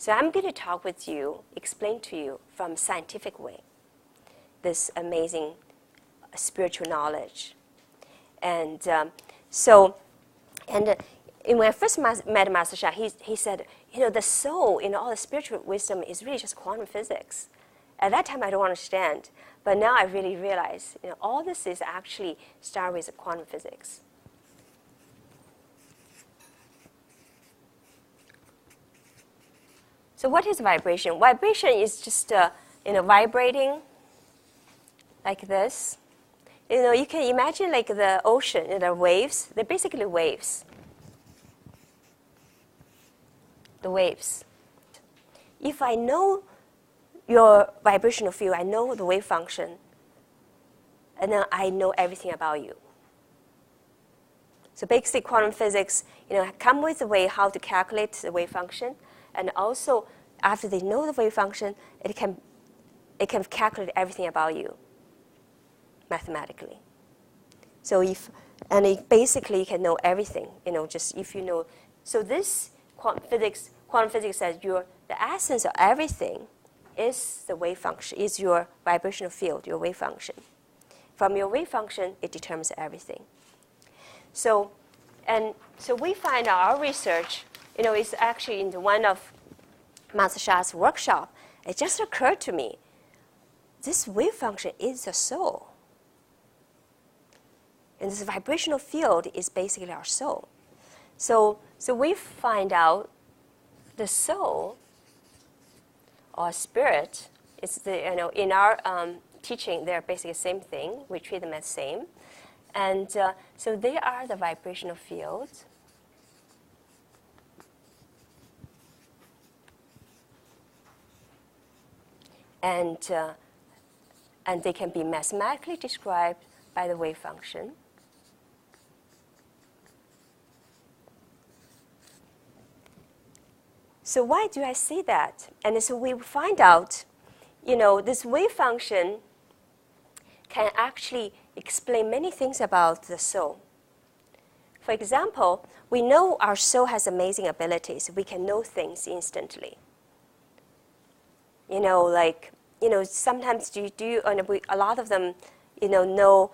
So I'm going to talk with you, explain to you from scientific way, this amazing spiritual knowledge. And when I first met Master Sha, he said, the soul in all the spiritual wisdom is really just quantum physics. At that time, I don't understand. But now I really realize, all this is actually start with quantum physics. So what is vibration? Vibration is just, vibrating like this. You can imagine like the ocean, the waves. They're basically waves. The waves. If I know your vibrational field, I know the wave function, and then I know everything about you. So basically, quantum physics, come with a way how to calculate the wave function, and also after they know the wave function, it can calculate everything about you mathematically. So basically you can know everything, just if you know. So this quantum physics says the essence of everything is the wave function, is your vibrational field, your wave function. From your wave function, it determines everything. So we find our research, is actually in one of Master Sha's workshop. It just occurred to me, this wave function is the soul. And this vibrational field is basically our soul. So we find out the soul or spirit is in our teaching, they're basically the same thing. We treat them as same. And so they are the vibrational fields. And they can be mathematically described by the wave function. So why do I say that? And so we find out, this wave function can actually explain many things about the soul. For example, we know our soul has amazing abilities. We can know things instantly. Sometimes a lot of them, know,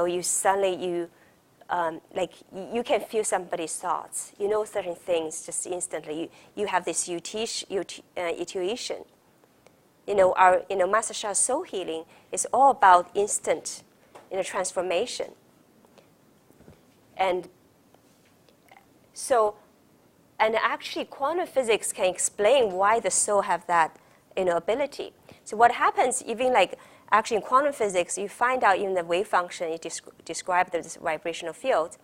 you suddenly, you can feel somebody's thoughts. You know certain things just instantly. You have this intuition. Master Sha's soul healing is all about instant, transformation. And actually, quantum physics can explain why the soul have that, ability. So what happens, even actually in quantum physics, you find out in the wave function, it describes this vibrational field.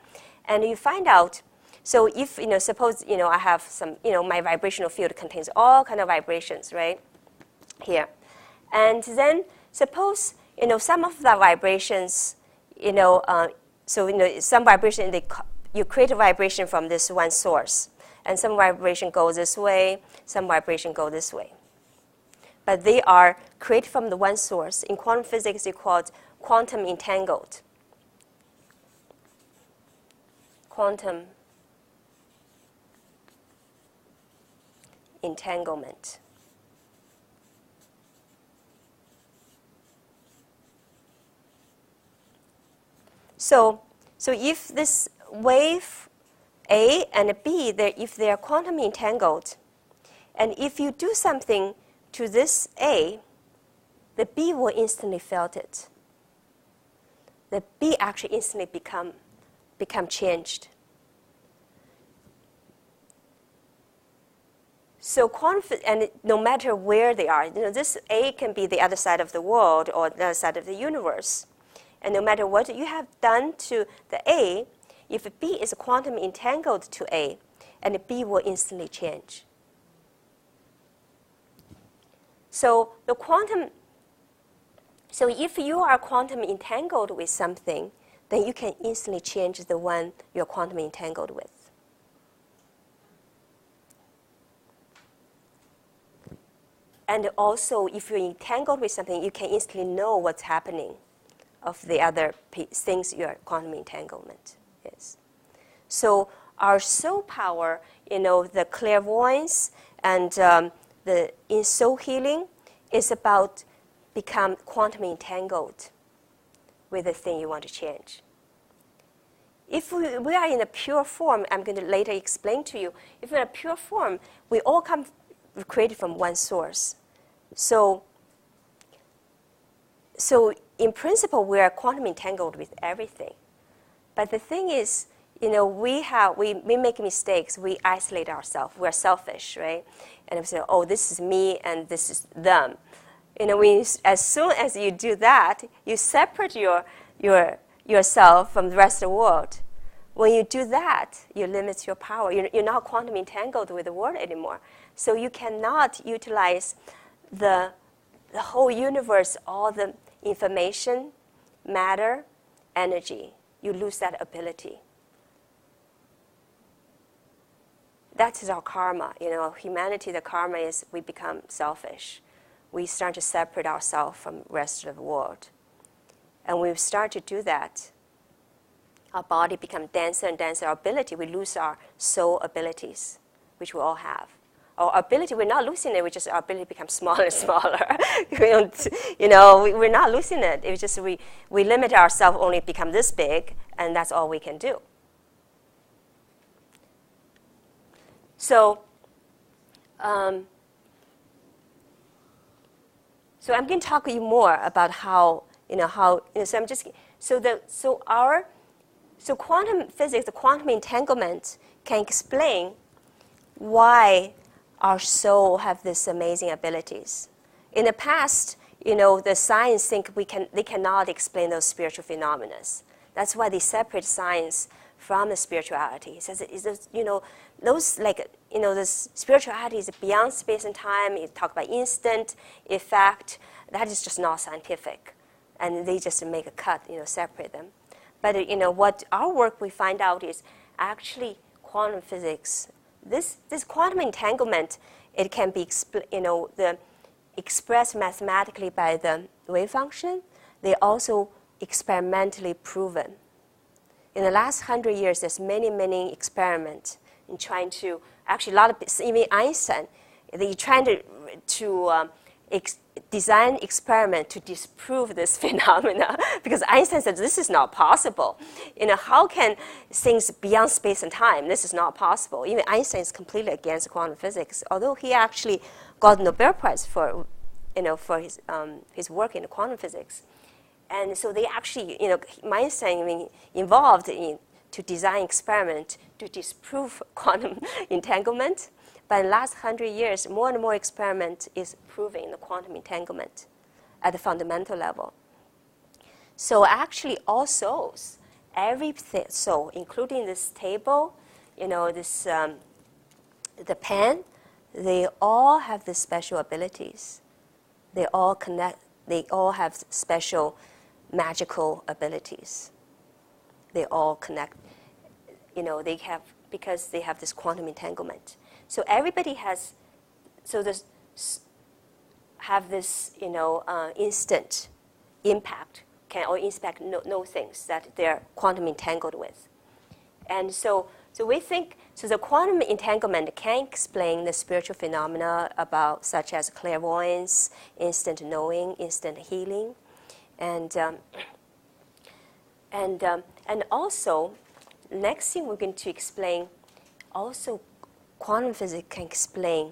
And you find out, so if, suppose, I have some, my vibrational field contains all kind of vibrations, right, here. And then suppose, some of the vibrations, some vibration, you create a vibration from this one source. And some vibration goes this way, some vibration go this way. But they are created from the one source. In quantum physics, it's called quantum entangled. Quantum entanglement. So if this wave A and B, if they are quantum entangled, and if you do something to this A, the B will instantly felt it. The B actually instantly become changed. So and no matter where they are, this A can be the other side of the world or the other side of the universe. And no matter what you have done to the A, if B is quantum entangled to A, and the B will instantly change. So if you are quantum entangled with something, then you can instantly change the one you're quantum entangled with. And also, if you're entangled with something, you can instantly know what's happening of the other things your quantum entanglement is. So our soul power, the clairvoyance, And in soul healing, it's about become quantum entangled with the thing you want to change. If we are in a pure form, I'm going to later explain to you, if we're in a pure form, we all come created from one source. So in principle, we are quantum entangled with everything. But the thing is, we make mistakes. We isolate ourselves. We're selfish, right? And we say, oh, this is me and this is them. As soon as you do that, you separate yourself from the rest of the world. When you do that, you limit your power. You're not quantum entangled with the world anymore. So you cannot utilize the whole universe, all the information, matter, energy. You lose that ability. That is our karma. Humanity, the karma is we become selfish. We start to separate ourselves from the rest of the world. And when we start to do that, our body becomes denser and denser. Our ability, we lose our soul abilities, which we all have. Our ability, we're not losing it. Our ability becomes smaller and smaller. We're not losing it. It's just we limit ourselves, only become this big, and that's all we can do. So I'm going to talk to you more about how So quantum physics, the quantum entanglement, can explain why our soul have these amazing abilities. In the past, the science think they cannot explain those spiritual phenomena. That's why they separate science from the spirituality. It says, this spirituality is beyond space and time. You talk about instant effect. That is just not scientific, and they just make a cut, separate them. But what our work we find out is actually quantum physics. This quantum entanglement, it can be expressed mathematically by the wave function. They also experimentally proven. In the last 100 years, there's many experiments in trying to actually a lot of even Einstein, they trying to design experiment to disprove this phenomena because Einstein said this is not possible. How can things beyond space and time? This is not possible. Even Einstein is completely against quantum physics, although he actually got the Nobel Prize for his work in quantum physics. And so they actually, Einstein involved to design experiment to disprove quantum entanglement. But in the last 100 years, more and more experiment is proving the quantum entanglement at the fundamental level. So actually all souls, every soul, including this table, the pen, they all have these special abilities. They all connect, they all have special magical abilities. They all connect, because they have this quantum entanglement. So everybody have this, instant impact, know things that they're quantum entangled with. And so we think, the quantum entanglement can explain the spiritual phenomena such as clairvoyance, instant knowing, instant healing, and also, next thing we're going to explain, also quantum physics can explain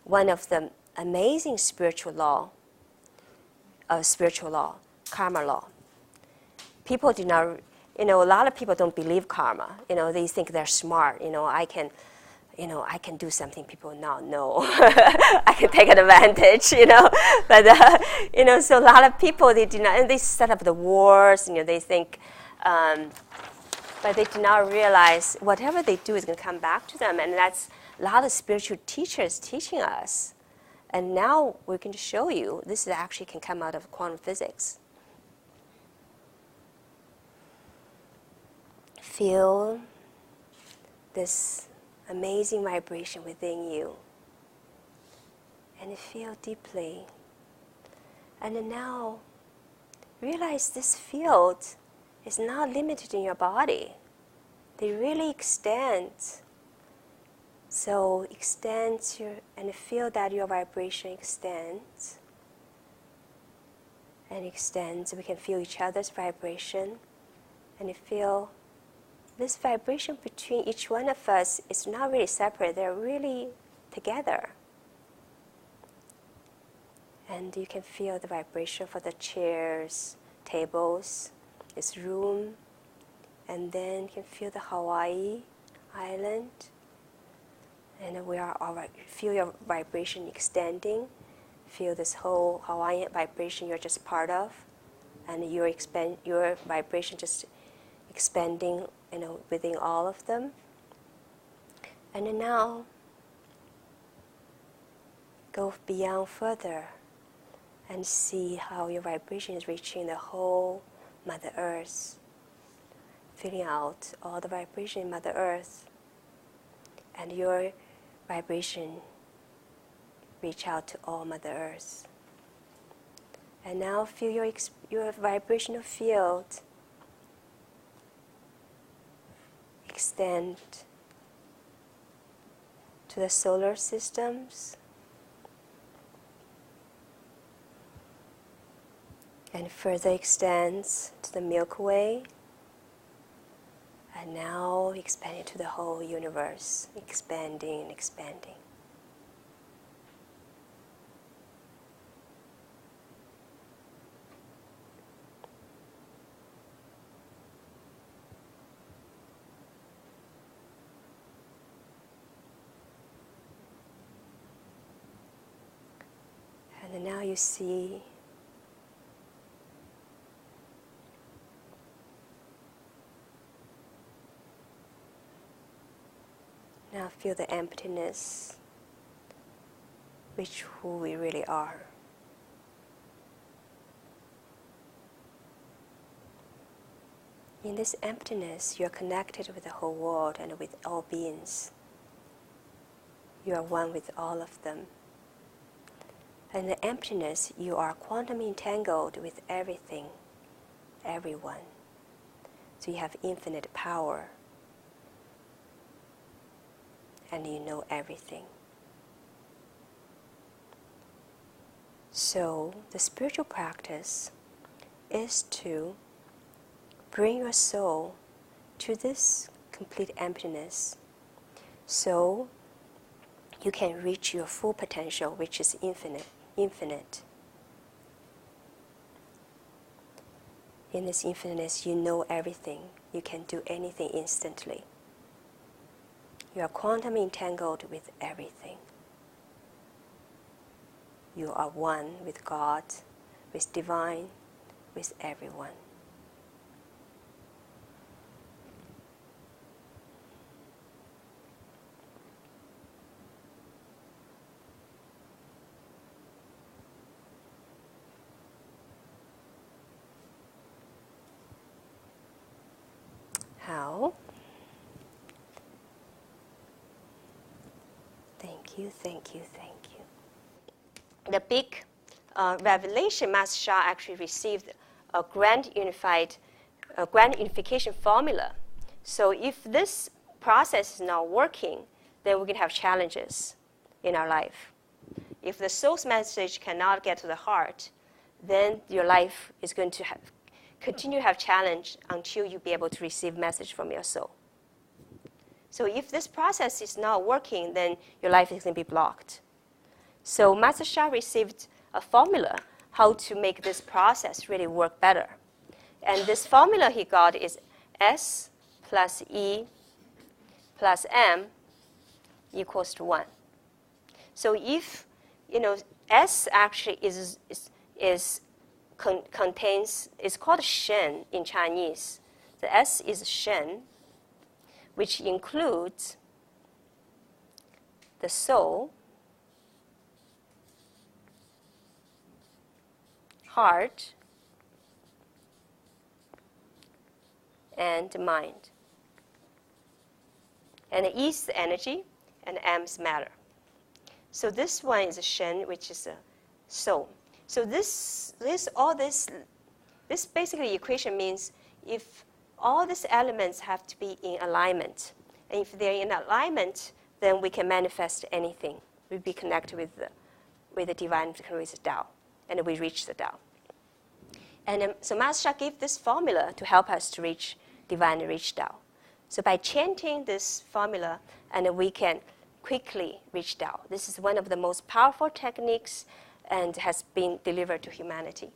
one of the amazing spiritual law, karma law. People do not, a lot of people don't believe karma. They think they're smart. I can do something people not know. I can take advantage, But, so a lot of people, they do not, and they set up the wars, they think, but they do not realize whatever they do is going to come back to them. And that's a lot of spiritual teachers teaching us. And now we're going to show you this actually can come out of quantum physics. Feel this amazing vibration within you. And feel deeply. And now realize this field is not limited in your body. They really extend So extend and feel that your vibration extends and extends. We can feel each other's vibration, and you feel this vibration between each one of us is not really separate. They're really together. And you can feel the vibration for the chairs, tables, this room, and then you can feel the Hawaii island. And feel your vibration extending. Feel this whole Hawaiian vibration you're just part of, and your vibration just expanding, within all of them. And then now, go beyond further, and see how your vibration is reaching the whole Mother Earth, feeling out all the vibration in Mother Earth, and your vibration reach out to all Mother Earth. And now feel your vibrational field extend to the solar systems, and further extends to the Milky Way, and now expanding to the whole universe, expanding and expanding. And now you see now feel the emptiness, which who we really are. In this emptiness, you are connected with the whole world and with all beings. You are one with all of them. And in the emptiness, you are quantum entangled with everything, everyone. So you have infinite power, and you know everything. So the spiritual practice is to bring your soul to this complete emptiness, so you can reach your full potential, which is infinite. In this infiniteness, you know everything. You can do anything instantly. You are quantum entangled with everything. You are one with God, with divine, with everyone. How? Thank you, thank you, thank you. The big revelation, Master Sha actually received a grand unification formula. So if this process is not working, then we can have challenges in our life. If the soul's message cannot get to the heart, then your life is going to continue to have challenge until you be able to receive message from your soul. So if this process is not working, then your life is going to be blocked. So Master Sha received a formula how to make this process really work better. And this formula he got is S plus E plus M equals to 1. So if, S actually contains, it's called Shen in Chinese. The S is Shen, which includes the soul, heart, and mind. And E is the energy, and M is matter. So this one is a Shen, which is a soul. So this basically equation means if all these elements have to be in alignment, and if they're in alignment, then we can manifest anything. We be connected with the divine, with the Tao, and we reach the Tao. And so Master Sha gave this formula to help us to reach divine and reach Tao. So by chanting this formula, and we can quickly reach Tao. This is one of the most powerful techniques and has been delivered to humanity.